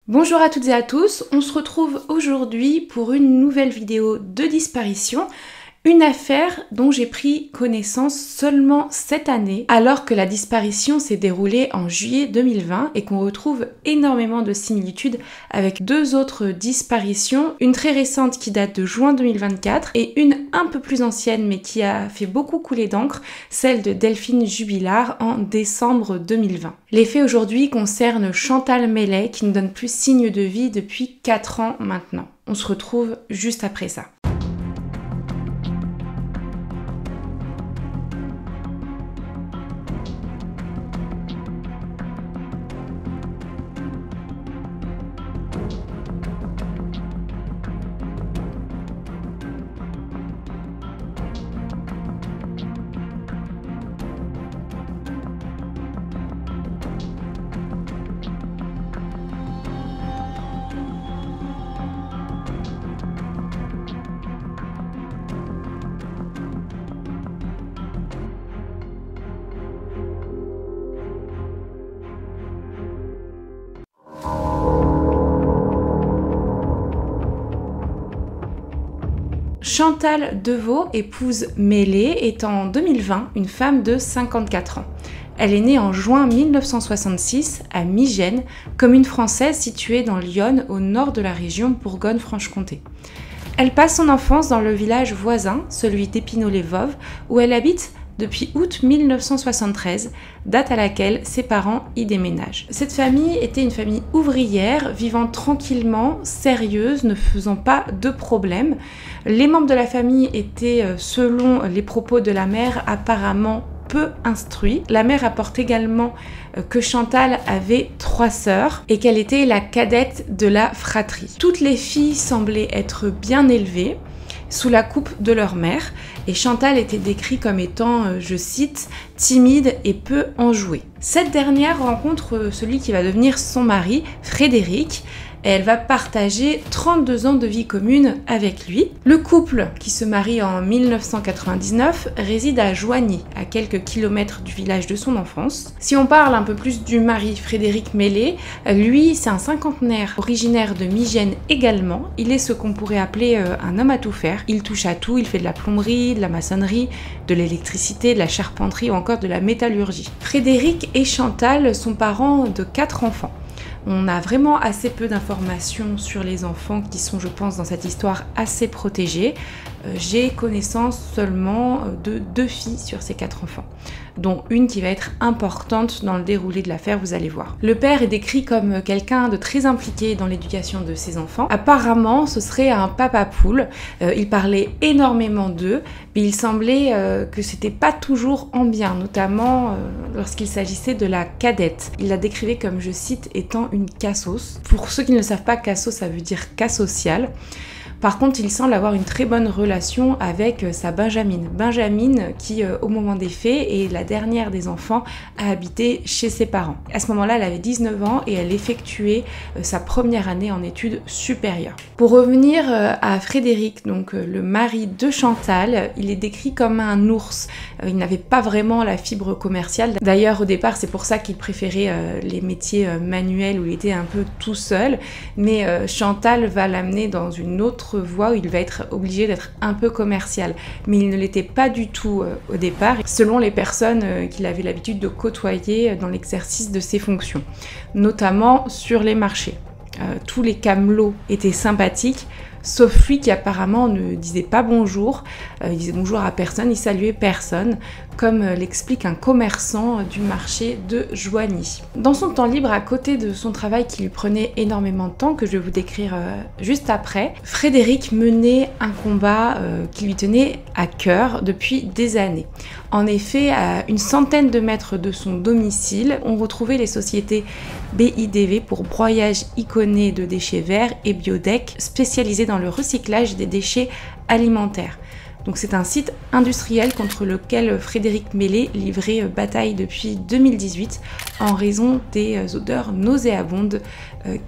Bonjour à toutes et à tous, on se retrouve aujourd'hui pour une nouvelle vidéo de disparition. Une affaire dont j'ai pris connaissance seulement cette année, alors que la disparition s'est déroulée en juillet 2020 et qu'on retrouve énormément de similitudes avec deux autres disparitions, une très récente qui date de juin 2024 et une un peu plus ancienne mais qui a fait beaucoup couler d'encre, celle de Delphine Jubilard en décembre 2020. Les faits aujourd'hui concernent Chantal Mellet qui ne donne plus signe de vie depuis 4 ans maintenant. On se retrouve juste après ça. Chantal Deveau, épouse Mellet, est en 2020 une femme de 54 ans. Elle est née en juin 1966 à Migennes, commune française située dans l'Yonne au nord de la région Bourgogne-Franche-Comté. Elle passe son enfance dans le village voisin, celui d'Épinay-les-Voves, où elle habite depuis août 1973, date à laquelle ses parents y déménagent. Cette famille était une famille ouvrière, vivant tranquillement, sérieuse, ne faisant pas de problème. Les membres de la famille étaient, selon les propos de la mère, apparemment peu instruits. La mère apporte également que Chantal avait 3 sœurs et qu'elle était la cadette de la fratrie. Toutes les filles semblaient être bien élevées, sous la coupe de leur mère, et Chantal était décrite comme étant, je cite, timide et peu enjouée. Cette dernière rencontre celui qui va devenir son mari, Frédéric, et elle va partager 32 ans de vie commune avec lui. Le couple, qui se marie en 1999, réside à Joigny, à quelques kilomètres du village de son enfance. Si on parle un peu plus du mari, Frédéric Mellet, lui, c'est un cinquantenaire originaire de Migennes également. Il est ce qu'on pourrait appeler un homme à tout faire. Il touche à tout, il fait de la plomberie, de la maçonnerie, de l'électricité, de la charpenterie ou encore de la métallurgie. Frédéric et Chantal sont parents de 4 enfants. On a vraiment assez peu d'informations sur les enfants qui sont, je pense, dans cette histoire assez protégés. J'ai connaissance seulement de 2 filles sur ces 4 enfants, dont une qui va être importante dans le déroulé de l'affaire, vous allez voir. Le père est décrit comme quelqu'un de très impliqué dans l'éducation de ses enfants. Apparemment, ce serait un papa poule. Il parlait énormément d'eux, mais il semblait que c'était pas toujours en bien, notamment lorsqu'il s'agissait de la cadette. Il la décrivait comme, je cite, étant une cassos. Pour ceux qui ne le savent pas, cassos, ça veut dire cas social. Par contre, il semble avoir une très bonne relation avec sa Benjamine. Benjamine qui, au moment des faits, est la dernière des enfants à habiter chez ses parents. À ce moment-là, elle avait 19 ans et elle effectuait sa première année en études supérieures. Pour revenir à Frédéric, donc le mari de Chantal, il est décrit comme un ours. Il n'avait pas vraiment la fibre commerciale. D'ailleurs, au départ, c'est pour ça qu'il préférait les métiers manuels où il était un peu tout seul. Mais Chantal va l'amener dans une autre voie où il va être obligé d'être un peu commercial, mais il ne l'était pas du tout au départ, selon les personnes qu'il avait l'habitude de côtoyer dans l'exercice de ses fonctions, notamment sur les marchés. Tous les camelots étaient sympathiques, sauf lui qui apparemment ne disait pas bonjour, il disait bonjour à personne, il saluait personne, comme l'explique un commerçant du marché de Joigny. Dans son temps libre, à côté de son travail qui lui prenait énormément de temps, que je vais vous décrire juste après, Frédéric menait un combat qui lui tenait à cœur depuis des années. En effet, à une centaine de mètres de son domicile, on retrouvait les sociétés BIDV pour broyage iconé de déchets verts et Biodec, spécialisées dans le recyclage des déchets alimentaires. Donc c'est un site industriel contre lequel Frédéric Mellet livrait bataille depuis 2018 en raison des odeurs nauséabondes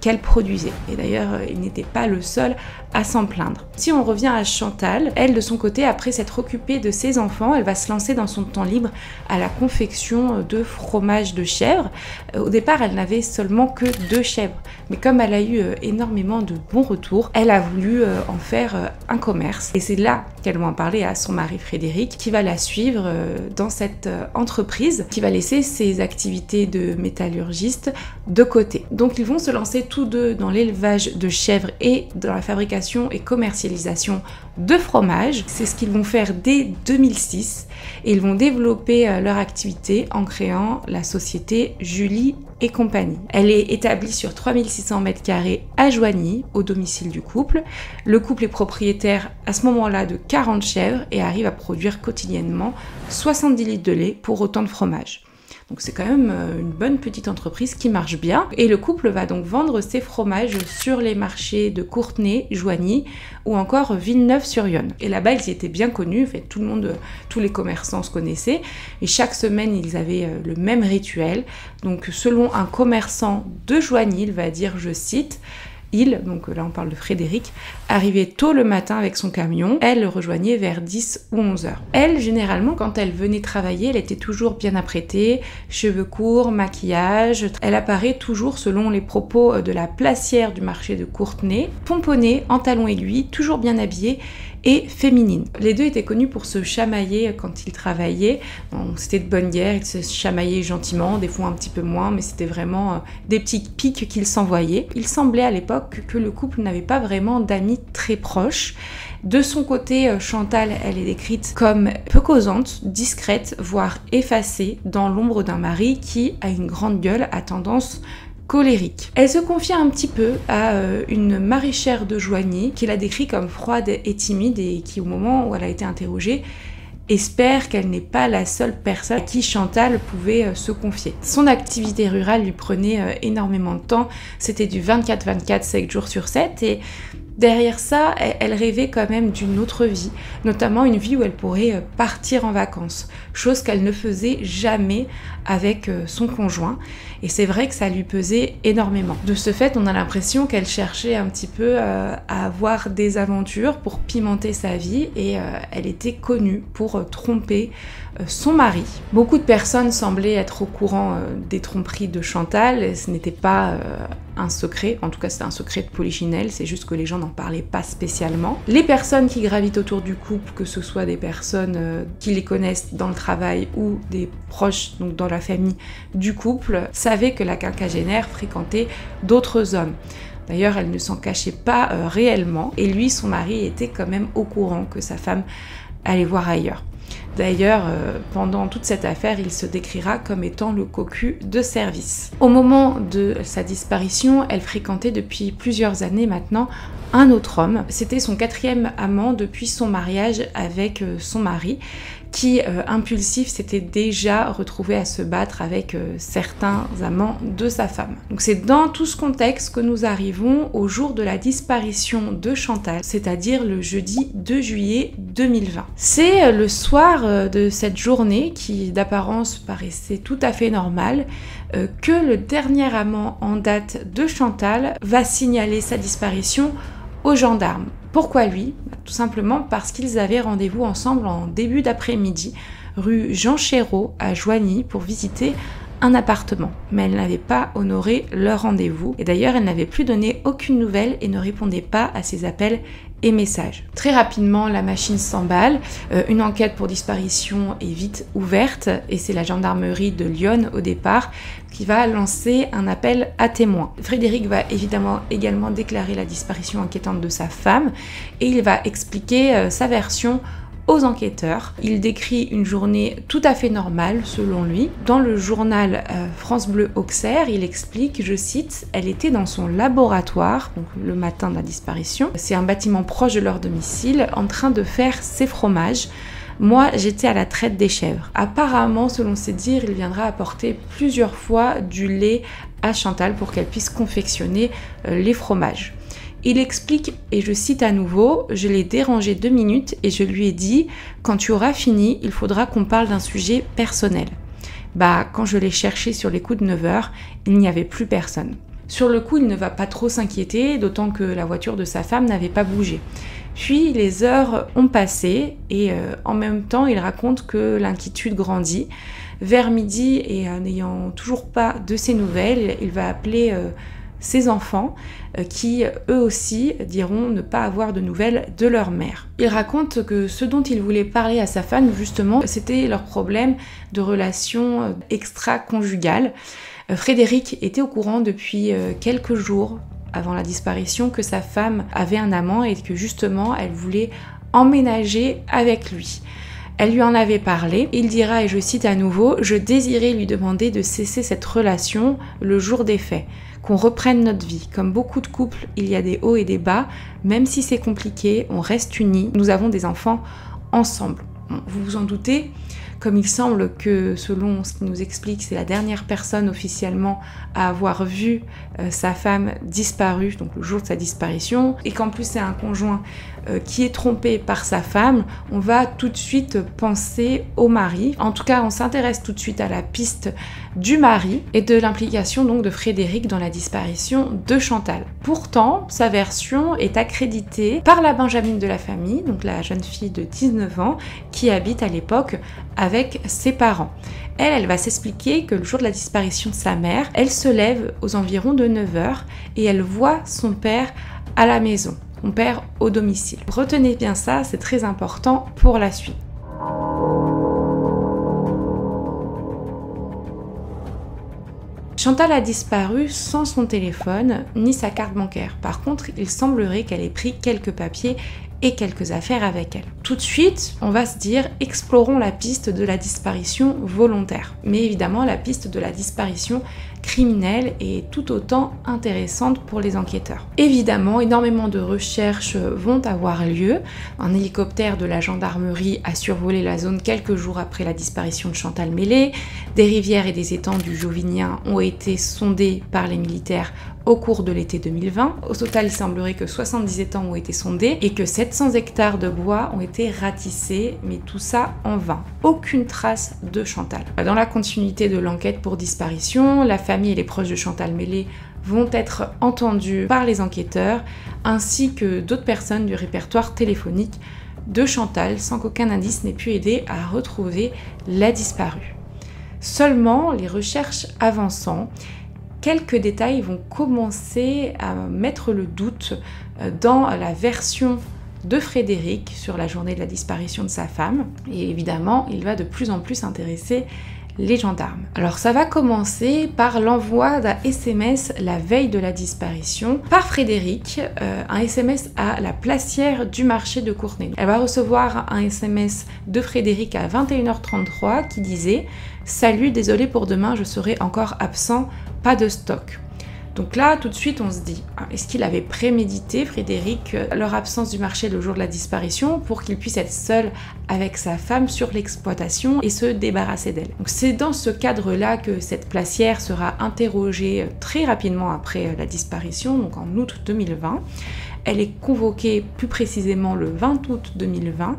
qu'elle produisait. Et d'ailleurs, il n'était pas le seul à s'en plaindre. Si on revient à Chantal, elle de son côté, après s'être occupée de ses enfants, elle va se lancer dans son temps libre à la confection de fromage de chèvre. Au départ, elle n'avait seulement que 2 chèvres, mais comme elle a eu énormément de bons retours, elle a voulu en faire un commerce. Et c'est là qu'elle va en parler à son mari Frédéric, qui va la suivre dans cette entreprise, qui va laisser ses activités de métallurgiste de côté. Donc ils vont se lancer tous deux dans l'élevage de chèvres et dans la fabrication et commercialisation de fromage. C'est ce qu'ils vont faire dès 2006 et ils vont développer leur activité en créant la société Julie et compagnie. Elle est établie sur 3600 m² à Joigny, au domicile du couple. Le couple est propriétaire à ce moment-là de 40 chèvres et arrive à produire quotidiennement 70 litres de lait pour autant de fromage. Donc c'est quand même une bonne petite entreprise qui marche bien. Et le couple va donc vendre ses fromages sur les marchés de Courtenay, Joigny ou encore Villeneuve-sur-Yonne. Et là-bas, ils y étaient bien connus, en fait, tout le monde, tous les commerçants se connaissaient. Et chaque semaine, ils avaient le même rituel. Donc selon un commerçant de Joigny, il va dire, je cite, il, donc là on parle de Frédéric, arrivait tôt le matin avec son camion, elle le rejoignait vers 10 ou 11 heures. Elle, généralement, quand elle venait travailler, elle était toujours bien apprêtée, cheveux courts, maquillage. Elle apparaît toujours, selon les propos de la placière du marché de Courtenay, pomponnée, en talons aiguilles, toujours bien habillée et féminine. Les deux étaient connus pour se chamailler quand ils travaillaient. Bon, c'était de bonne guerre, ils se chamaillaient gentiment, des fois un petit peu moins, mais c'était vraiment des petits pics qu'ils s'envoyaient. Il semblait à l'époque que le couple n'avait pas vraiment d'amis très proches. De son côté, Chantal, elle est décrite comme peu causante, discrète, voire effacée, dans l'ombre d'un mari qui a une grande gueule à tendance colérique. Elle se confie un petit peu à une maraîchère de Joigny qui la décrit comme froide et timide et qui, au moment où elle a été interrogée, espère qu'elle n'est pas la seule personne à qui Chantal pouvait se confier. Son activité rurale lui prenait énormément de temps, c'était du 24/24, 7 jours sur 7 et derrière ça, elle rêvait quand même d'une autre vie, notamment une vie où elle pourrait partir en vacances, chose qu'elle ne faisait jamais avec son conjoint. Et c'est vrai que ça lui pesait énormément. De ce fait, on a l'impression qu'elle cherchait un petit peu à avoir des aventures pour pimenter sa vie et elle était connue pour tromper son mari. Beaucoup de personnes semblaient être au courant des tromperies de Chantal, et ce n'était pas un secret, en tout cas c'était un secret de polichinelle, c'est juste que les gens n'en parlaient pas spécialement. Les personnes qui gravitent autour du couple, que ce soit des personnes qui les connaissent dans le travail ou des proches, donc dans la famille du couple, savaient que la quinquagénaire fréquentait d'autres hommes. D'ailleurs, elle ne s'en cachait pas réellement, et lui, son mari, était quand même au courant que sa femme allait voir ailleurs. D'ailleurs, pendant toute cette affaire, il se décrira comme étant le cocu de service. Au moment de sa disparition, elle fréquentait depuis plusieurs années maintenant un autre homme. C'était son 4e amant depuis son mariage avec son mari, qui, impulsif, s'était déjà retrouvé à se battre avec certains amants de sa femme. Donc c'est dans tout ce contexte que nous arrivons au jour de la disparition de Chantal, c'est-à-dire le jeudi 2 juillet 2020. C'est le soir de cette journée, qui d'apparence paraissait tout à fait normale, que le dernier amant en date de Chantal va signaler sa disparition aux gendarmes. Pourquoi lui ? Tout simplement parce qu'ils avaient rendez-vous ensemble en début d'après-midi, rue Jean Chéreau à Joigny, pour visiter un appartement. Mais elle n'avait pas honoré leur rendez-vous. Et d'ailleurs, elle n'avait plus donné aucune nouvelle et ne répondait pas à ses appels et messages. Très rapidement, la machine s'emballe. Une enquête pour disparition est vite ouverte et c'est la gendarmerie de Lyon au départ qui va lancer un appel à témoins. Frédéric va évidemment également déclarer la disparition inquiétante de sa femme et il va expliquer sa version aux enquêteurs. Il décrit une journée tout à fait normale selon lui. Dans le journal France Bleu Auxerre, il explique, je cite, « Elle était dans son laboratoire, donc le matin de la disparition. C'est un bâtiment proche de leur domicile, en train de faire ses fromages. Moi, j'étais à la traite des chèvres. » Apparemment, selon ses dires, il viendra apporter plusieurs fois du lait à Chantal pour qu'elle puisse confectionner les fromages. Il explique, et je cite à nouveau, « Je l'ai dérangé 2 minutes et je lui ai dit « Quand tu auras fini, il faudra qu'on parle d'un sujet personnel. » Quand je l'ai cherché sur les coups de 9 heures, il n'y avait plus personne. Sur le coup, il ne va pas trop s'inquiéter, d'autant que la voiture de sa femme n'avait pas bougé. Puis les heures ont passé et en même temps, il raconte que l'inquiétude grandit. Vers midi, et n'ayant toujours pas de ses nouvelles, il va appeler ses enfants qui, eux aussi, diront ne pas avoir de nouvelles de leur mère. Il raconte que ce dont il voulait parler à sa femme, justement, c'était leur problème de relation extra-conjugale. Frédéric était au courant depuis quelques jours avant la disparition que sa femme avait un amant et que justement elle voulait emménager avec lui. Elle lui en avait parlé. Il dira, et je cite à nouveau, « Je désirais lui demander de cesser cette relation le jour des faits, qu'on reprenne notre vie. Comme beaucoup de couples, il y a des hauts et des bas. Même si c'est compliqué, on reste unis. Nous avons des enfants ensemble. » Vous vous en doutez, comme il semble que, selon ce qu'il nous explique, c'est la dernière personne officiellement à avoir vu sa femme disparue, donc le jour de sa disparition, et qu'en plus c'est un conjoint qui est trompé par sa femme, on va tout de suite penser au mari. En tout cas, on s'intéresse tout de suite à la piste du mari et de l'implication donc de Frédéric dans la disparition de Chantal. Pourtant, sa version est accréditée par la benjamine de la famille, donc la jeune fille de 19 ans, qui habite à l'époque avec ses parents. Elle va s'expliquer que le jour de la disparition de sa mère, elle se lève aux environs de 9 heures et elle voit son père à la maison, son père au domicile. Retenez bien ça, c'est très important pour la suite. Chantal a disparu sans son téléphone ni sa carte bancaire. Par contre, il semblerait qu'elle ait pris quelques papiers et quelques affaires avec elle. Tout de suite, on va se dire, explorons la piste de la disparition volontaire. Mais évidemment, la piste de la disparition criminelle est tout autant intéressante pour les enquêteurs. Évidemment, énormément de recherches vont avoir lieu. Un hélicoptère de la gendarmerie a survolé la zone quelques jours après la disparition de Chantal Meslay. Des rivières et des étangs du Jovinien ont été sondés par les militaires au cours de l'été 2020. Au total, il semblerait que 70 étangs ont été sondés et que 700 hectares de bois ont été ratissés, mais tout ça en vain. Aucune trace de Chantal. Dans la continuité de l'enquête pour disparition, la famille et les proches de Chantal Meslay vont être entendus par les enquêteurs, ainsi que d'autres personnes du répertoire téléphonique de Chantal, sans qu'aucun indice n'ait pu aider à retrouver la disparue. Seulement, les recherches avançant, quelques détails vont commencer à mettre le doute dans la version de Frédéric sur la journée de la disparition de sa femme. Et évidemment, il va de plus en plus intéresser les gendarmes. Alors ça va commencer par l'envoi d'un SMS la veille de la disparition par Frédéric, un SMS à la placière du marché de Courtenay. Elle va recevoir un SMS de Frédéric à 21h33 qui disait « Salut, désolé pour demain, je serai encore absent, pas de stock ». Donc là, tout de suite, on se dit, est-ce qu'il avait prémédité, Frédéric, leur absence du marché le jour de la disparition pour qu'il puisse être seul avec sa femme sur l'exploitation et se débarrasser d'elle. Donc c'est dans ce cadre-là que cette placière sera interrogée très rapidement après la disparition, donc en août 2020. Elle est convoquée plus précisément le 20 août 2020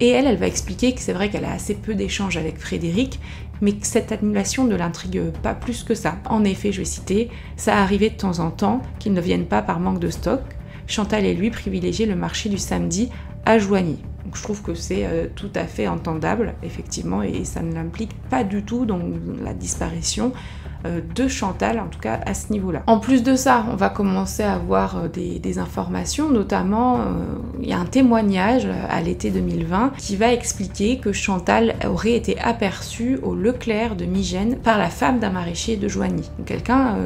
et elle va expliquer que c'est vrai qu'elle a assez peu d'échanges avec Frédéric, mais que cette annulation ne l'intrigue pas plus que ça. En effet, je vais citer, ça arrivait de temps en temps qu'ils ne viennent pas par manque de stock. Chantal et lui privilégiaient le marché du samedi à Joigny. Donc je trouve que c'est tout à fait entendable, effectivement, et ça ne l'implique pas du tout dans la disparition de Chantal, en tout cas à ce niveau-là. En plus de ça, on va commencer à avoir des informations, notamment il y a un témoignage à l'été 2020 qui va expliquer que Chantal aurait été aperçue au Leclerc de Migène par la femme d'un maraîcher de Joigny, donc quelqu'un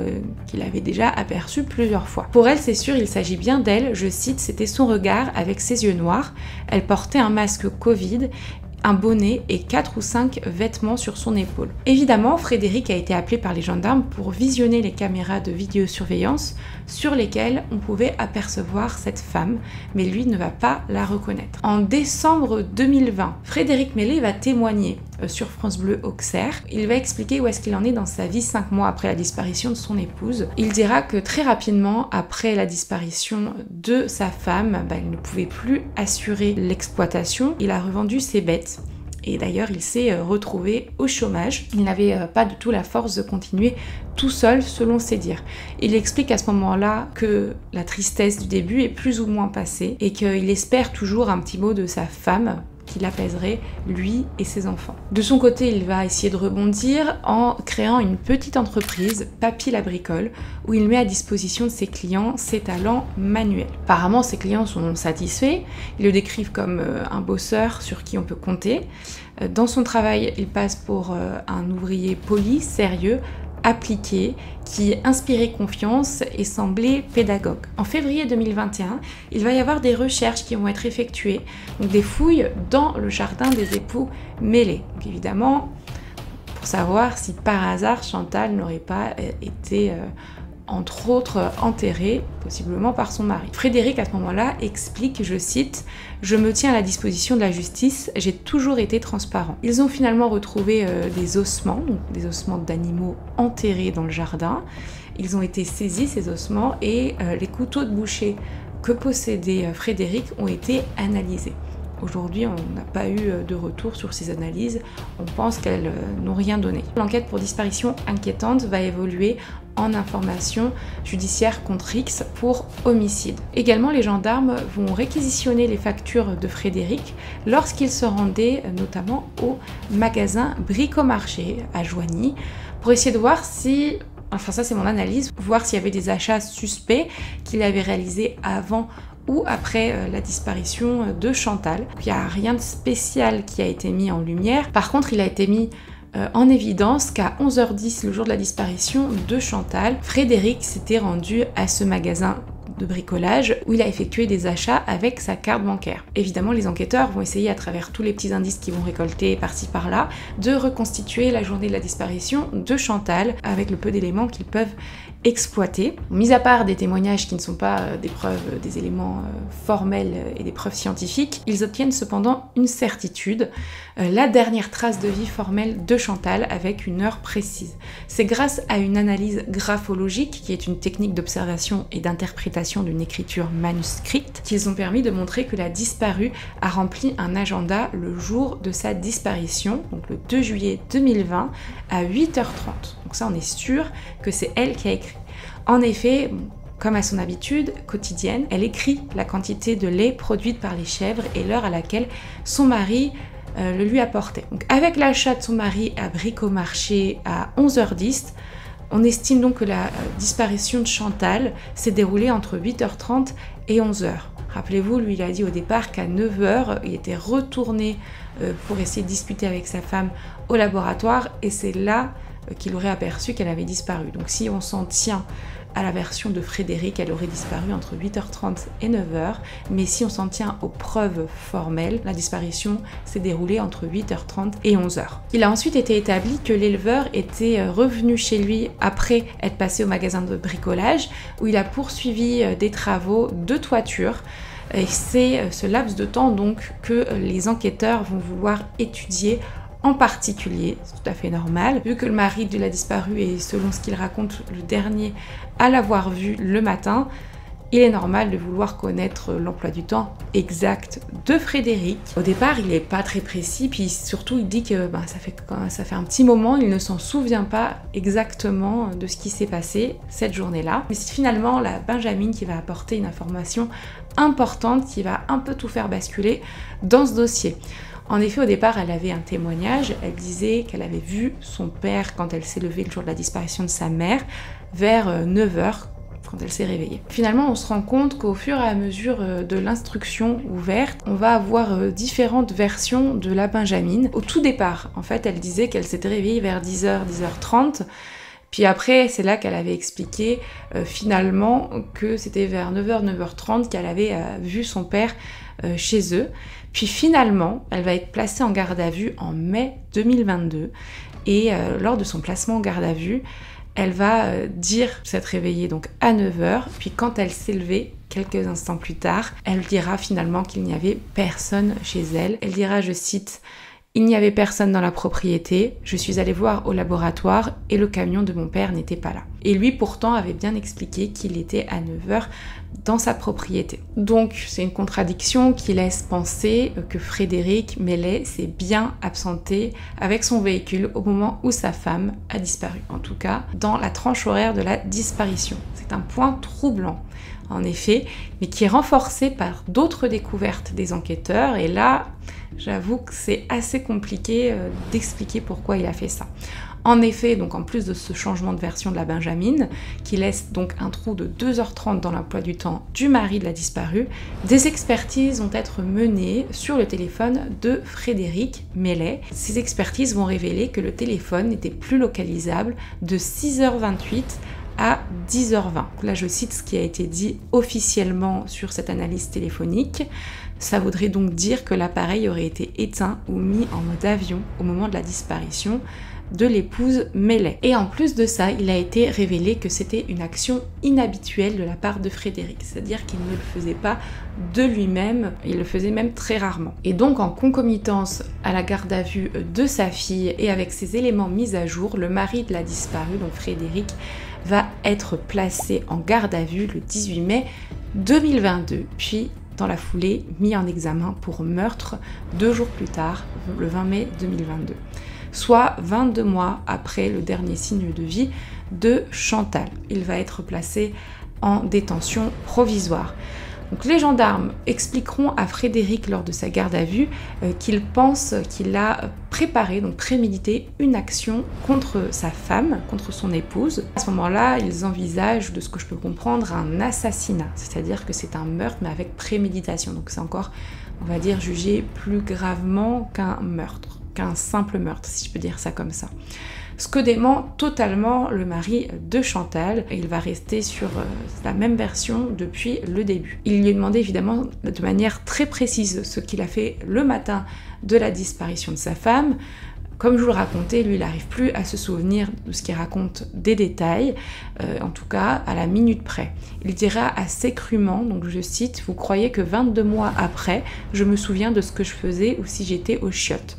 qui l'avait déjà aperçue plusieurs fois. Pour elle, c'est sûr, il s'agit bien d'elle, je cite, c'était son regard avec ses yeux noirs, elle portait un masque Covid, un bonnet et 4 ou 5 vêtements sur son épaule. Évidemment, Frédéric a été appelé par les gendarmes pour visionner les caméras de vidéosurveillance sur lesquelles on pouvait apercevoir cette femme, mais lui ne va pas la reconnaître. En décembre 2020, Frédéric Meslay va témoigner sur France Bleu Auxerre. Il va expliquer où est-ce qu'il en est dans sa vie 5 mois après la disparition de son épouse. Il dira que très rapidement, après la disparition de sa femme, il ne pouvait plus assurer l'exploitation. Il a revendu ses bêtes. Et d'ailleurs, il s'est retrouvé au chômage. Il n'avait pas du tout la force de continuer tout seul, selon ses dires. Il explique à ce moment-là que la tristesse du début est plus ou moins passée et qu'il espère toujours un petit mot de sa femme qui l'apaiserait, lui et ses enfants. De son côté, il va essayer de rebondir en créant une petite entreprise, Papy la Bricole, où il met à disposition de ses clients ses talents manuels. Apparemment, ses clients sont satisfaits, ils le décrivent comme un bosseur sur qui on peut compter. Dans son travail, il passe pour un ouvrier poli, sérieux, appliqué, qui inspirait confiance et semblait pédagogue. En février 2021, il va y avoir des recherches qui vont être effectuées, donc des fouilles dans le jardin des époux Mélé. Donc évidemment, pour savoir si par hasard Chantal n'aurait pas été entre autres enterrée, possiblement par son mari. Frédéric, à ce moment-là, explique, je cite, « Je me tiens à la disposition de la justice, j'ai toujours été transparent. » Ils ont finalement retrouvé des ossements, donc des ossements d'animaux enterrés dans le jardin. Ils ont été saisis, ces ossements, et les couteaux de boucher que possédait Frédéric ont été analysés. Aujourd'hui, on n'a pas eu de retour sur ces analyses, on pense qu'elles n'ont rien donné. L'enquête pour disparition inquiétante va évoluer en information judiciaire contre X pour homicide. Également, les gendarmes vont réquisitionner les factures de Frédéric lorsqu'il se rendait notamment au magasin Bricomarché à Joigny pour essayer de voir si, enfin ça c'est mon analyse, voir s'il y avait des achats suspects qu'il avait réalisés avant ou après la disparition de Chantal. Il n'y a rien de spécial qui a été mis en lumière. Par contre, il a été mis en évidence qu'à 11h10, le jour de la disparition de Chantal, Frédéric s'était rendu à ce magasin de bricolage où il a effectué des achats avec sa carte bancaire. Évidemment, les enquêteurs vont essayer, à travers tous les petits indices qu'ils vont récolter par-ci par-là, de reconstituer la journée de la disparition de Chantal avec le peu d'éléments qu'ils peuvent exploiter. Mis à part des témoignages qui ne sont pas des preuves, des éléments formels et des preuves scientifiques, ils obtiennent cependant une certitude, la dernière trace de vie formelle de Chantal avec une heure précise. C'est grâce à une analyse graphologique, qui est une technique d'observation et d'interprétation d'une écriture manuscrite, qu'ils ont permis de montrer que la disparue a rempli un agenda le jour de sa disparition, donc le 2 juillet 2020 à 8h30. Donc ça, on est sûr que c'est elle qui a écrit. En effet, comme à son habitude quotidienne, elle écrit la quantité de lait produite par les chèvres et l'heure à laquelle son mari le lui apportait. Donc avec l'achat de son mari à Bricomarché à 11h10, on estime donc que la disparition de Chantal s'est déroulée entre 8h30 et 11h. Rappelez-vous, lui il a dit au départ qu'à 9h, il était retourné pour essayer de discuter avec sa femme au laboratoire et c'est là qu'il aurait aperçu qu'elle avait disparu. Donc si on s'en tient à la version de Frédéric, elle aurait disparu entre 8h30 et 9h, mais si on s'en tient aux preuves formelles, la disparition s'est déroulée entre 8h30 et 11h. Il a ensuite été établi que l'éleveur était revenu chez lui après être passé au magasin de bricolage, où il a poursuivi des travaux de toiture. Et c'est ce laps de temps donc que les enquêteurs vont vouloir étudier en particulier, c'est tout à fait normal, vu que le mari de la disparue est, selon ce qu'il raconte, le dernier à l'avoir vue le matin, il est normal de vouloir connaître l'emploi du temps exact de Frédéric. Au départ, il n'est pas très précis, puis surtout il dit que ça fait un petit moment, il ne s'en souvient pas exactement de ce qui s'est passé cette journée-là. Mais c'est finalement la Benjamine qui va apporter une information importante qui va un peu tout faire basculer dans ce dossier. En effet, au départ, elle avait un témoignage, elle disait qu'elle avait vu son père quand elle s'est levée le jour de la disparition de sa mère, vers 9h, quand elle s'est réveillée. Finalement, on se rend compte qu'au fur et à mesure de l'instruction ouverte, on va avoir différentes versions de la Benjamine. Au tout départ, en fait, elle disait qu'elle s'était réveillée vers 10h, 10h30, puis après, c'est là qu'elle avait expliqué finalement que c'était vers 9h, 9h30 qu'elle avait vu son père chez eux. Puis finalement, elle va être placée en garde à vue en mai 2022. Et lors de son placement en garde à vue, elle va dire s'être réveillée donc à 9h. Puis quand elle s'est levée, quelques instants plus tard, elle dira finalement qu'il n'y avait personne chez elle. Elle dira, je cite, Il n'y avait personne dans la propriété, je suis allée voir au laboratoire et le camion de mon père n'était pas là. Et lui pourtant avait bien expliqué qu'il était à 9h dans sa propriété. Donc c'est une contradiction qui laisse penser que Frédéric Mellet s'est bien absenté avec son véhicule au moment où sa femme a disparu. En tout cas, dans la tranche horaire de la disparition. C'est un point troublant, en effet, mais qui est renforcé par d'autres découvertes des enquêteurs. Et là, j'avoue que c'est assez compliqué d'expliquer pourquoi il a fait ça. En effet, donc en plus de ce changement de version de la Benjamine, qui laisse donc un trou de 2h30 dans l'emploi du temps du mari de la disparue, des expertises vont être menées sur le téléphone de Frédéric Mellet. Ces expertises vont révéler que le téléphone n'était plus localisable de 6h28 à 10h20. Là, je cite ce qui a été dit officiellement sur cette analyse téléphonique. Ça voudrait donc dire que l'appareil aurait été éteint ou mis en mode avion au moment de la disparition de l'épouse Mellet. Et en plus de ça, il a été révélé que c'était une action inhabituelle de la part de Frédéric, c'est-à-dire qu'il ne le faisait pas de lui-même, il le faisait même très rarement. Et donc en concomitance à la garde à vue de sa fille et avec ces éléments mis à jour, le mari de la disparue, donc Frédéric, va être placé en garde à vue le 18 mai 2022, puis dans la foulée mis en examen pour meurtre 2 jours plus tard, le 20 mai 2022. Soit 22 mois après le dernier signe de vie de Chantal. Il va être placé en détention provisoire. Donc les gendarmes expliqueront à Frédéric lors de sa garde à vue qu'il pense qu'il a préparé, donc prémédité, une action contre sa femme, contre son épouse. À ce moment-là, ils envisagent, de ce que je peux comprendre, un assassinat, c'est-à-dire que c'est un meurtre mais avec préméditation. Donc c'est encore, on va dire, jugé plus gravement qu'un meurtre, qu'un simple meurtre, si je peux dire ça comme ça. Ce que dément totalement le mari de Chantal, et il va rester sur la même version depuis le début. Il lui a demandé évidemment de manière très précise ce qu'il a fait le matin de la disparition de sa femme. Comme je vous le racontais, lui, il n'arrive plus à se souvenir de ce qu'il raconte des détails, en tout cas à la minute près. Il dira assez crûment, donc je cite, « Vous croyez que 22 mois après, je me souviens de ce que je faisais ou si j'étais aux chiottes ?»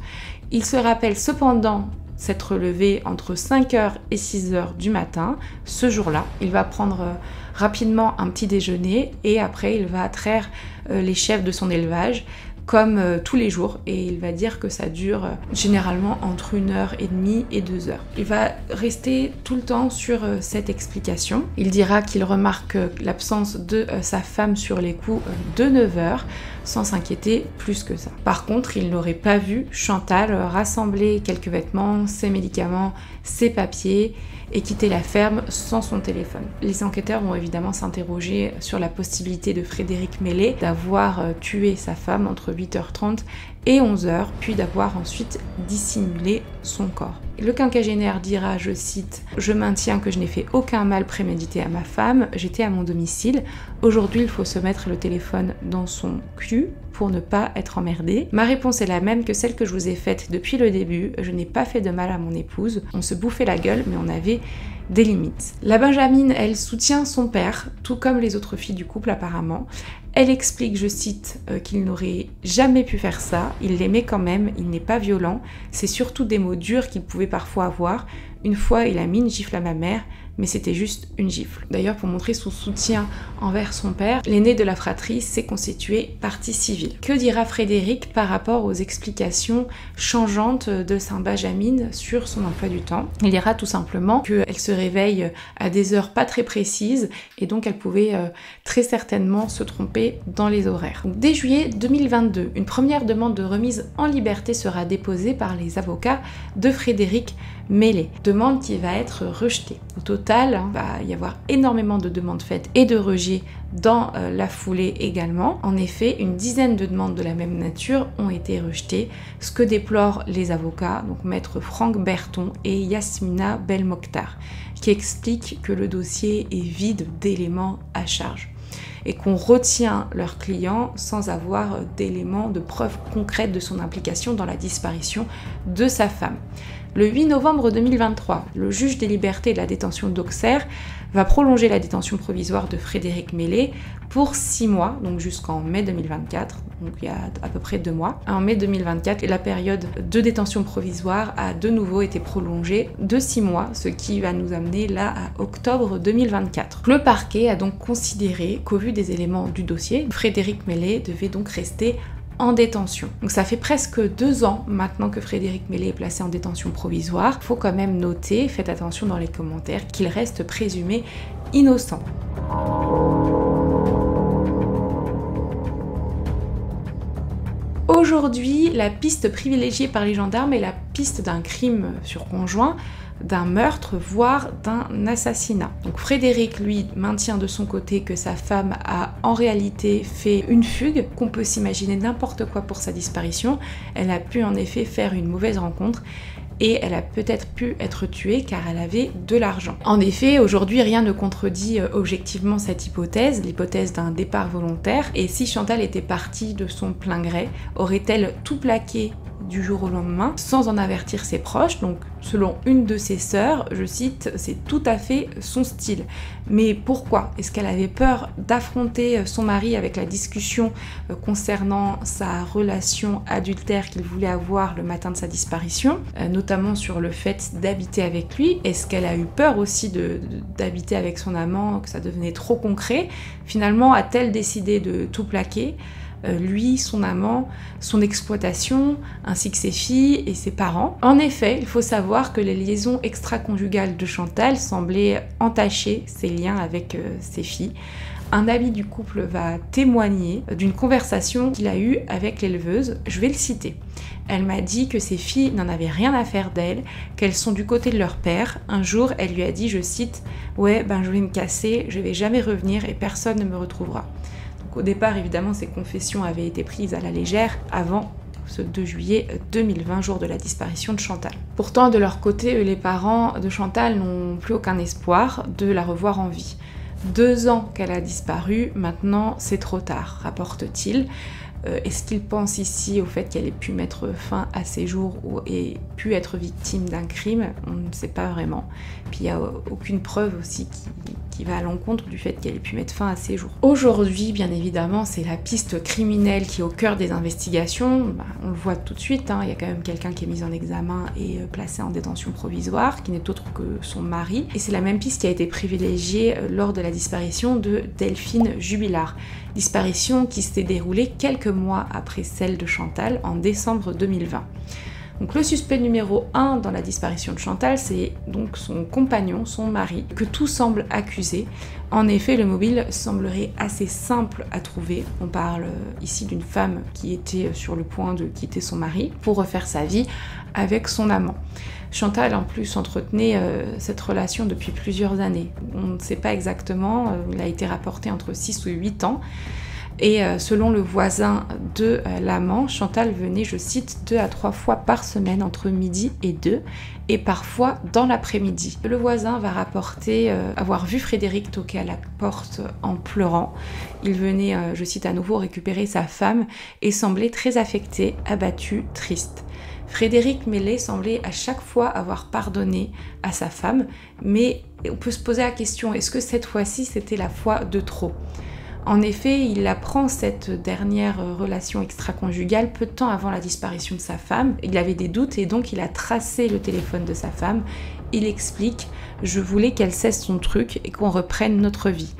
Il se rappelle cependant s'être levé entre 5h et 6h du matin. Ce jour-là, il va prendre rapidement un petit déjeuner et après il va traire les chèvres de son élevage comme tous les jours, et il va dire que ça dure généralement entre 1h30 et 2h. Il va rester tout le temps sur cette explication. Il dira qu'il remarque l'absence de sa femme sur les coups de 9h, sans s'inquiéter plus que ça. Par contre, il n'aurait pas vu Chantal rassembler quelques vêtements, ses médicaments, ses papiers et quitter la ferme sans son téléphone. Les enquêteurs vont évidemment s'interroger sur la possibilité de Frédéric Mellet d'avoir tué sa femme entre 8h30 et 11h, puis d'avoir ensuite dissimulé son corps. Le quinquagénaire dira, je cite, « Je maintiens que je n'ai fait aucun mal prémédité à ma femme, j'étais à mon domicile. Aujourd'hui, il faut se mettre le téléphone dans son cul pour ne pas être emmerdé. Ma réponse est la même que celle que je vous ai faite depuis le début. Je n'ai pas fait de mal à mon épouse. On se bouffait la gueule, mais on avait des limites. » La Benjamine, elle soutient son père, tout comme les autres filles du couple apparemment. Elle explique, je cite, qu'il n'aurait jamais pu faire ça, il l'aimait quand même, il n'est pas violent, c'est surtout des mots durs qu'il pouvait parfois avoir. Une fois, il a mis une gifle à ma mère, mais c'était juste une gifle. D'ailleurs, pour montrer son soutien envers son père, l'aîné de la fratrie s'est constitué partie civile. Que dira Frédéric par rapport aux explications changeantes de Saint-Benjamin sur son emploi du temps? Il dira tout simplement qu'elle se réveille à des heures pas très précises et donc elle pouvait très certainement se tromper dans les horaires. Donc, dès juillet 2022, une première demande de remise en liberté sera déposée par les avocats de Frédéric Mellet. Demande qui va être rejetée. Au total, il va y avoir énormément de demandes faites et de rejets dans la foulée également. En effet, une dizaine de demandes de la même nature ont été rejetées, ce que déplorent les avocats, donc maître Franck Berton et Yasmina Belmokhtar, qui expliquent que le dossier est vide d'éléments à charge et qu'on retient leur client sans avoir d'éléments de preuves concrètes de son implication dans la disparition de sa femme. Le 8 novembre 2023, le juge des libertés et de la détention d'Auxerre va prolonger la détention provisoire de Frédéric Mélé pour 6 mois, donc jusqu'en mai 2024, donc il y a à peu près 2 mois. En mai 2024, la période de détention provisoire a de nouveau été prolongée de 6 mois, ce qui va nous amener là à octobre 2024. Le parquet a donc considéré qu'au vu des éléments du dossier, Frédéric Mélé devait donc rester en détention. Donc ça fait presque 2 ans maintenant que Frédéric Mélé est placé en détention provisoire. Il faut quand même noter, faites attention dans les commentaires, qu'il reste présumé innocent. Aujourd'hui, la piste privilégiée par les gendarmes est la piste d'un crime sur conjoint, d'un meurtre, voire d'un assassinat. Donc Frédéric, lui, maintient de son côté que sa femme a en réalité fait une fugue, qu'on peut s'imaginer n'importe quoi pour sa disparition. Elle a pu en effet faire une mauvaise rencontre et elle a peut-être pu être tuée car elle avait de l'argent. En effet, aujourd'hui, rien ne contredit objectivement cette hypothèse, l'hypothèse d'un départ volontaire. Et si Chantal était partie de son plein gré, aurait-elle tout plaqué du jour au lendemain sans en avertir ses proches? Donc selon une de ses sœurs, je cite, c'est tout à fait son style. Mais pourquoi? Est-ce qu'elle avait peur d'affronter son mari avec la discussion concernant sa relation adultère qu'il voulait avoir le matin de sa disparition, notamment sur le fait d'habiter avec lui? Est-ce qu'elle a eu peur aussi d'habiter avec son amant, que ça devenait trop concret? Finalement, a-t-elle décidé de tout plaquer? Lui, son amant, son exploitation, ainsi que ses filles et ses parents. En effet, il faut savoir que les liaisons extra-conjugales de Chantal semblaient entacher ses liens avec ses filles. Un ami du couple va témoigner d'une conversation qu'il a eue avec l'éleveuse. Je vais le citer. Elle m'a dit que ses filles n'en avaient rien à faire d'elle, qu'elles sont du côté de leur père. Un jour, elle lui a dit, je cite, « Ouais, je vais me casser, je vais jamais revenir et personne ne me retrouvera. » Au départ, évidemment, ces confessions avaient été prises à la légère avant ce 2 juillet 2020, jour de la disparition de Chantal. Pourtant, de leur côté, les parents de Chantal n'ont plus aucun espoir de la revoir en vie. 2 ans qu'elle a disparu, maintenant c'est trop tard, rapporte-t-il. Est-ce qu'il pense ici au fait qu'elle ait pu mettre fin à ses jours et pu être victime d'un crime? On ne sait pas vraiment. Puis il n'y a aucune preuve aussi qui va à l'encontre du fait qu'elle ait pu mettre fin à ses jours. Aujourd'hui, bien évidemment, c'est la piste criminelle qui est au cœur des investigations. On le voit tout de suite, il y a quand même quelqu'un qui est mis en examen et placé en détention provisoire, qui n'est autre que son mari. Et c'est la même piste qui a été privilégiée lors de la disparition de Delphine Jubilard. Disparition qui s'est déroulée quelques mois après celle de Chantal, en décembre 2020. Donc le suspect numéro 1 dans la disparition de Chantal, c'est donc son compagnon, son mari, que tout semble accuser. En effet, le mobile semblerait assez simple à trouver. On parle ici d'une femme qui était sur le point de quitter son mari pour refaire sa vie avec son amant. Chantal, en plus, entretenait cette relation depuis plusieurs années. On ne sait pas exactement, il a été rapporté entre 6 ou 8 ans. Et selon le voisin de l'amant, Chantal venait, je cite, 2 à 3 fois par semaine entre midi et 2, et parfois dans l'après-midi. Le voisin va rapporter avoir vu Frédéric toquer à la porte en pleurant. Il venait, je cite à nouveau, récupérer sa femme et semblait très affecté, abattu, triste. Frédéric Mélé semblait à chaque fois avoir pardonné à sa femme, mais on peut se poser la question, est-ce que cette fois-ci c'était la fois de trop ? En effet, il apprend cette dernière relation extra-conjugale peu de temps avant la disparition de sa femme. Il avait des doutes et donc il a tracé le téléphone de sa femme. Il explique « Je voulais qu'elle cesse son truc et qu'on reprenne notre vie ».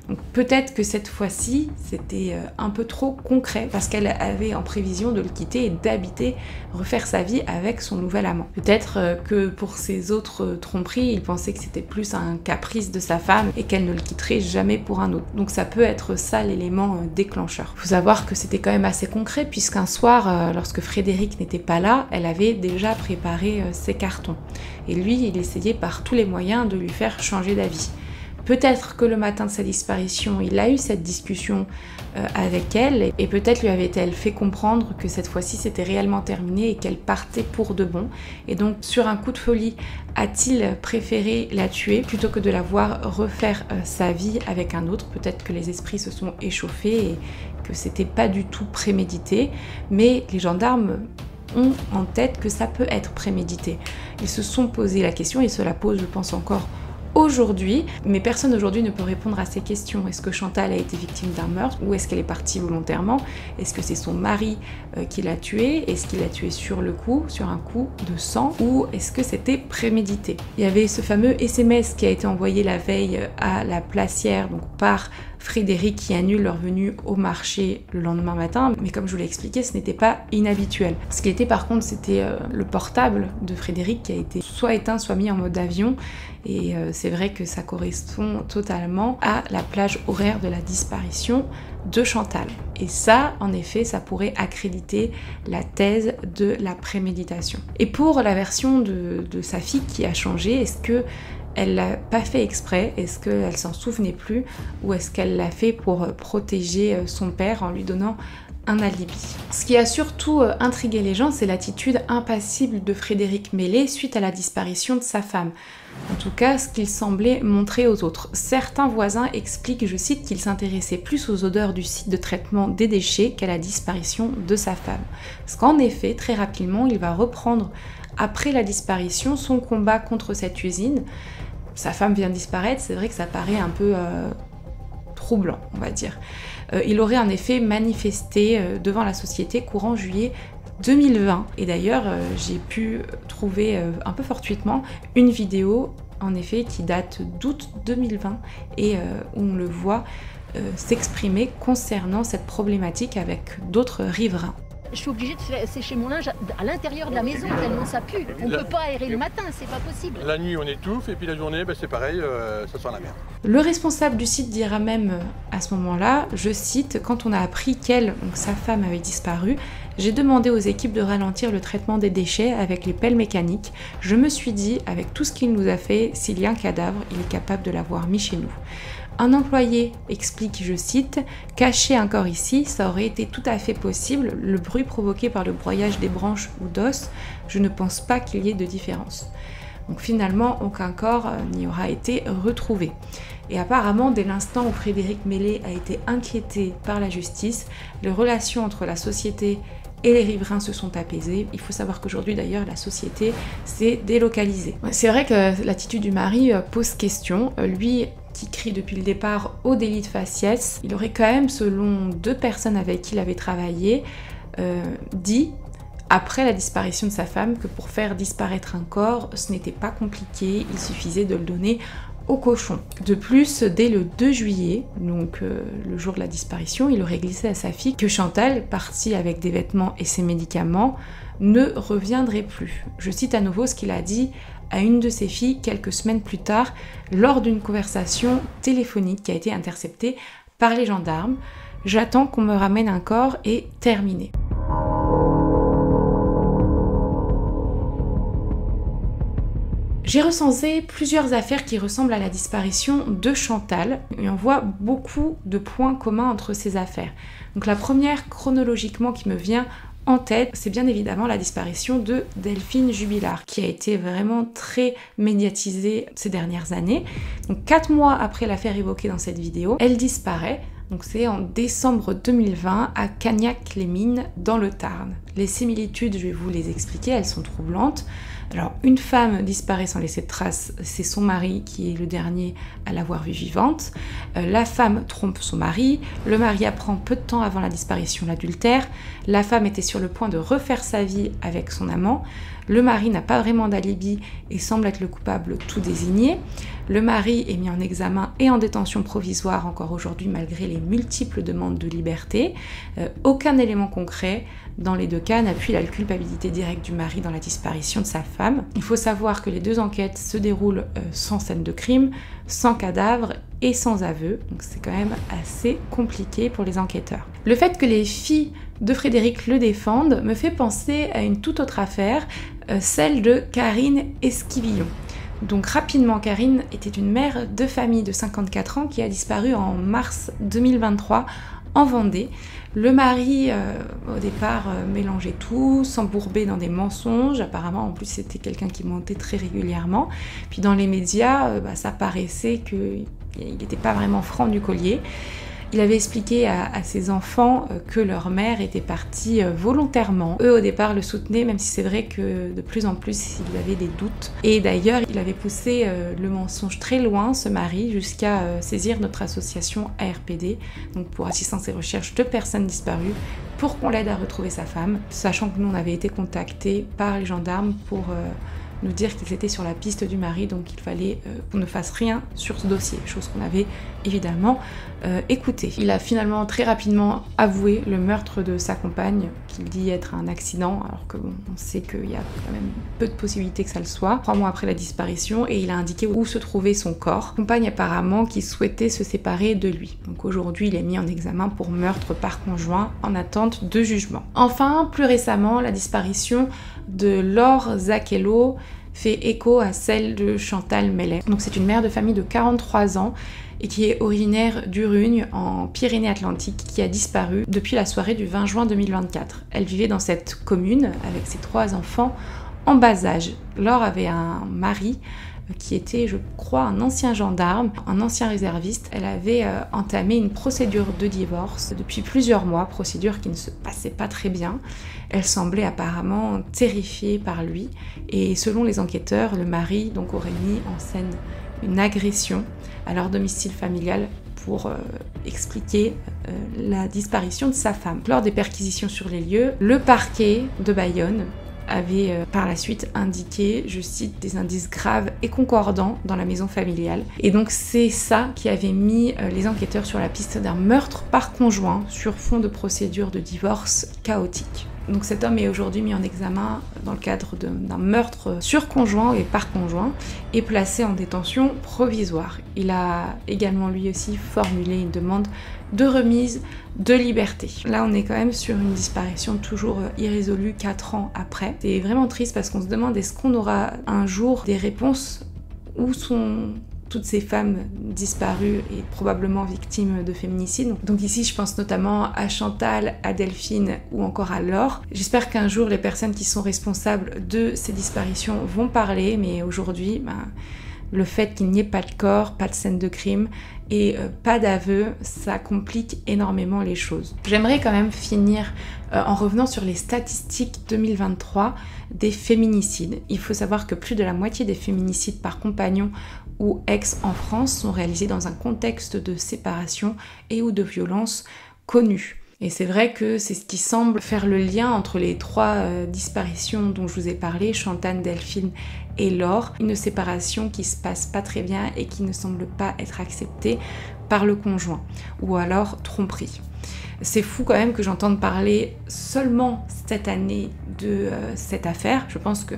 Donc peut-être que cette fois-ci, c'était un peu trop concret parce qu'elle avait en prévision de le quitter et d'habiter, refaire sa vie avec son nouvel amant. Peut-être que pour ses autres tromperies, il pensait que c'était plus un caprice de sa femme et qu'elle ne le quitterait jamais pour un autre. Donc ça peut être ça l'élément déclencheur. Il faut savoir que c'était quand même assez concret puisqu'un soir, lorsque Frédéric n'était pas là, elle avait déjà préparé ses cartons. Et lui, il essayait par tous les moyens de lui faire changer d'avis. Peut-être que le matin de sa disparition, il a eu cette discussion avec elle et peut-être lui avait-elle fait comprendre que cette fois-ci c'était réellement terminé et qu'elle partait pour de bon. Et donc sur un coup de folie, a-t-il préféré la tuer plutôt que de la voir refaire sa vie avec un autre? Peut-être que les esprits se sont échauffés et que c'était pas du tout prémédité, mais les gendarmes ont en tête que ça peut être prémédité. Ils se sont posé la question, ils se la posent je pense encore aujourd'hui, mais personne aujourd'hui ne peut répondre à ces questions. Est-ce que Chantal a été victime d'un meurtre ou est-ce qu'elle est partie volontairement? Est-ce que c'est son mari qui l'a tuée? Est-ce qu'il l'a tuée sur le coup, sur un coup de sang, ou est-ce que c'était prémédité? Il y avait ce fameux SMS qui a été envoyé la veille à la Placière, donc par Frédéric, qui annule leur venue au marché le lendemain matin, mais comme je vous l'ai expliqué, ce n'était pas inhabituel. Ce qui était par contre, c'était le portable de Frédéric qui a été soit éteint, soit mis en mode avion, et c'est vrai que ça correspond totalement à la plage horaire de la disparition de Chantal. Et ça, en effet, ça pourrait accréditer la thèse de la préméditation. Et pour la version de sa fille qui a changé, est-ce que elle l'a pas fait exprès? Est-ce qu'elle s'en souvenait plus? Ou est-ce qu'elle l'a fait pour protéger son père en lui donnant un alibi? Ce qui a surtout intrigué les gens, c'est l'attitude impassible de Frédéric Mélé suite à la disparition de sa femme. En tout cas, ce qu'il semblait montrer aux autres. Certains voisins expliquent, je cite, qu'il s'intéressait plus aux odeurs du site de traitement des déchets qu'à la disparition de sa femme. Parce qu'en effet, très rapidement, il va reprendre, après la disparition, son combat contre cette usine. Sa femme vient de disparaître, c'est vrai que ça paraît un peu troublant, on va dire. Il aurait en effet manifesté devant la société courant juillet 2020. Et d'ailleurs, j'ai pu trouver un peu fortuitement une vidéo, en effet, qui date d'août 2020 et où on le voit s'exprimer concernant cette problématique avec d'autres riverains. Je suis obligée de sécher mon linge à l'intérieur de la maison tellement ça pue. On ne peut pas aérer le matin, c'est pas possible. La nuit on étouffe et puis la journée c'est pareil, ça sent la merde. Le responsable du site dira même à ce moment-là, je cite, quand on a appris qu'elle, donc sa femme, avait disparu, j'ai demandé aux équipes de ralentir le traitement des déchets avec les pelles mécaniques. Je me suis dit, avec tout ce qu'il nous a fait, s'il y a un cadavre, il est capable de l'avoir mis chez nous. Un employé explique, je cite, « Cacher un corps ici, ça aurait été tout à fait possible. Le bruit provoqué par le broyage des branches ou d'os, je ne pense pas qu'il y ait de différence. » Donc finalement, aucun corps n'y aura été retrouvé. Et apparemment, dès l'instant où Frédéric Mélé a été inquiété par la justice, les relations entre la société et les riverains se sont apaisés. Il faut savoir qu'aujourd'hui d'ailleurs la société s'est délocalisée. C'est vrai que l'attitude du mari pose question. Lui qui crie depuis le départ au délit de faciès, il aurait quand même, selon 2 personnes avec qui il avait travaillé, dit après la disparition de sa femme que pour faire disparaître un corps, ce n'était pas compliqué, il suffisait de le donner au cochon. De plus, dès le 2 juillet, donc le jour de la disparition, il aurait glissé à sa fille que Chantal, partie avec des vêtements et ses médicaments, ne reviendrait plus. Je cite à nouveau ce qu'il a dit à une de ses filles quelques semaines plus tard, lors d'une conversation téléphonique qui a été interceptée par les gendarmes. « J'attends qu'on me ramène un corps et terminé. » J'ai recensé plusieurs affaires qui ressemblent à la disparition de Chantal et on voit beaucoup de points communs entre ces affaires. Donc la première, chronologiquement, qui me vient en tête, c'est bien évidemment la disparition de Delphine Jubilard, qui a été vraiment très médiatisée ces dernières années. Donc 4 mois après l'affaire évoquée dans cette vidéo, elle disparaît. Donc c'est en décembre 2020 à Cagnac-les-Mines dans le Tarn. Les similitudes, je vais vous les expliquer, elles sont troublantes. Alors une femme disparaît sans laisser de traces, c'est son mari qui est le dernier à l'avoir vue vivante. La femme trompe son mari, le mari apprend peu de temps avant la disparition l'adultère, la femme était sur le point de refaire sa vie avec son amant, le mari n'a pas vraiment d'alibi et semble être le coupable tout désigné. Le mari est mis en examen et en détention provisoire encore aujourd'hui malgré les multiples demandes de liberté. Aucun élément concret dans les 2 cas n'appuie la culpabilité directe du mari dans la disparition de sa femme. Il faut savoir que les 2 enquêtes se déroulent sans scène de crime, sans cadavre et sans aveu, donc c'est quand même assez compliqué pour les enquêteurs. Le fait que les filles de Frédéric le défendent me fait penser à une toute autre affaire, celle de Karine Esquivillon. Donc rapidement, Karine était une mère de famille de 54 ans qui a disparu en mars 2023 en Vendée. Le mari, au départ, mélangeait tout, s'embourbait dans des mensonges. Apparemment, en plus, c'était quelqu'un qui mentait très régulièrement. Puis dans les médias, ça paraissait qu'il n'était pas vraiment franc du collier. Il avait expliqué à ses enfants que leur mère était partie volontairement. Eux au départ le soutenaient, même si c'est vrai que de plus en plus ils avaient des doutes. Et d'ailleurs il avait poussé le mensonge très loin, ce mari, jusqu'à saisir notre association ARPD, donc pour assistance et recherche de personnes disparues, pour qu'on l'aide à retrouver sa femme, sachant que nous on avait été contactés par les gendarmes pour nous dire qu'ils étaient sur la piste du mari, donc il fallait qu'on ne fasse rien sur ce dossier, chose qu'on avait évidemment écoutée. Il a finalement très rapidement avoué le meurtre de sa compagne, qu'il dit être un accident, alors que bon, on sait qu'il y a quand même peu de possibilités que ça le soit, 3 mois après la disparition, et il a indiqué où se trouvait son corps. Compagne apparemment qui souhaitait se séparer de lui. Donc aujourd'hui il est mis en examen pour meurtre par conjoint en attente de jugement. Enfin, plus récemment, la disparition de Laure Zachello fait écho à celle de Chantal Mellet. Donc c'est une mère de famille de 43 ans et qui est originaire d'Urugne en Pyrénées-Atlantiques, qui a disparu depuis la soirée du 20 juin 2024. Elle vivait dans cette commune avec ses 3 enfants en bas âge. Laure avait un mari qui était, je crois, un ancien gendarme, un ancien réserviste. Elle avait entamé une procédure de divorce depuis plusieurs mois, procédure qui ne se passait pas très bien. Elle semblait apparemment terrifiée par lui, et selon les enquêteurs, le mari donc aurait mis en scène une agression à leur domicile familial pour expliquer la disparition de sa femme. Lors des perquisitions sur les lieux, le parquet de Bayonne avait par la suite indiqué, je cite, des indices graves et concordants dans la maison familiale. Et donc c'est ça qui avait mis les enquêteurs sur la piste d'un meurtre par conjoint sur fond de procédure de divorce chaotique. Donc cet homme est aujourd'hui mis en examen dans le cadre d'un meurtre sur conjoint et par conjoint et placé en détention provisoire. Il a également lui aussi formulé une demande de remise de liberté. Là on est quand même sur une disparition toujours irrésolue 4 ans après. C'est vraiment triste parce qu'on se demande est-ce qu'on aura un jour des réponses où sont toutes ces femmes disparues et probablement victimes de féminicide. Donc ici je pense notamment à Chantal, à Delphine ou encore à Laure. J'espère qu'un jour les personnes qui sont responsables de ces disparitions vont parler, mais aujourd'hui le fait qu'il n'y ait pas de corps, pas de scène de crime et pas d'aveu, ça complique énormément les choses. J'aimerais quand même finir en revenant sur les statistiques 2023 des féminicides. Il faut savoir que plus de la moitié des féminicides par compagnon ou ex en France sont réalisés dans un contexte de séparation et ou de violence connue. Et c'est vrai que c'est ce qui semble faire le lien entre les 3 disparitions dont je vous ai parlé, Chantal, Delphine et Laure. Une séparation qui se passe pas très bien et qui ne semble pas être acceptée par le conjoint, ou alors tromperie. C'est fou quand même que j'entende parler seulement cette année de cette affaire. Je pense que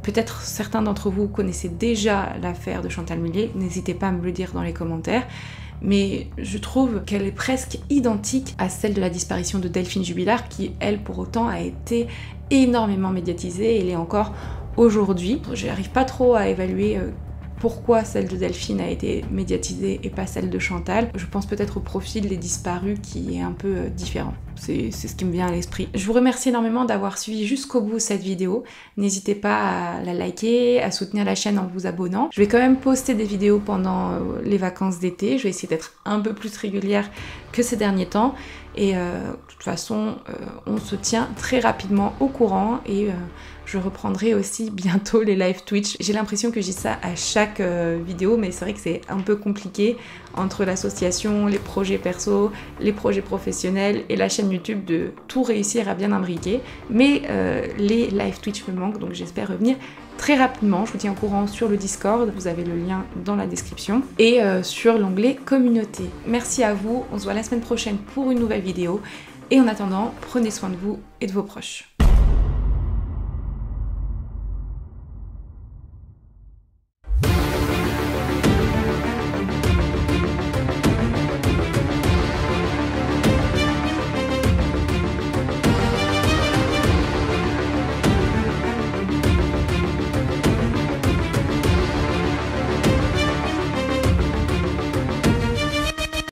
peut-être certains d'entre vous connaissaient déjà l'affaire de Chantal Mellet, n'hésitez pas à me le dire dans les commentaires. Mais je trouve qu'elle est presque identique à celle de la disparition de Delphine Jubilard qui, elle, pour autant, a été énormément médiatisée et l'est encore aujourd'hui. Je n'arrive pas trop à évaluer pourquoi celle de Delphine a été médiatisée et pas celle de Chantal. Je pense peut-être au profil des disparus qui est un peu différent. C'est ce qui me vient à l'esprit. Je vous remercie énormément d'avoir suivi jusqu'au bout cette vidéo. N'hésitez pas à la liker, à soutenir la chaîne en vous abonnant. Je vais quand même poster des vidéos pendant les vacances d'été. Je vais essayer d'être un peu plus régulière que ces derniers temps. Et de toute façon, on se tient très rapidement au courant et je reprendrai aussi bientôt les live Twitch. J'ai l'impression que je dis ça à chaque vidéo, mais c'est vrai que c'est un peu compliqué entre l'association, les projets perso, les projets professionnels et la chaîne YouTube de tout réussir à bien imbriquer. Mais les live Twitch me manquent, donc j'espère revenir très rapidement. Je vous tiens au courant sur le Discord, vous avez le lien dans la description, et sur l'onglet communauté. Merci à vous, on se voit la semaine prochaine pour une nouvelle vidéo, et en attendant, prenez soin de vous et de vos proches.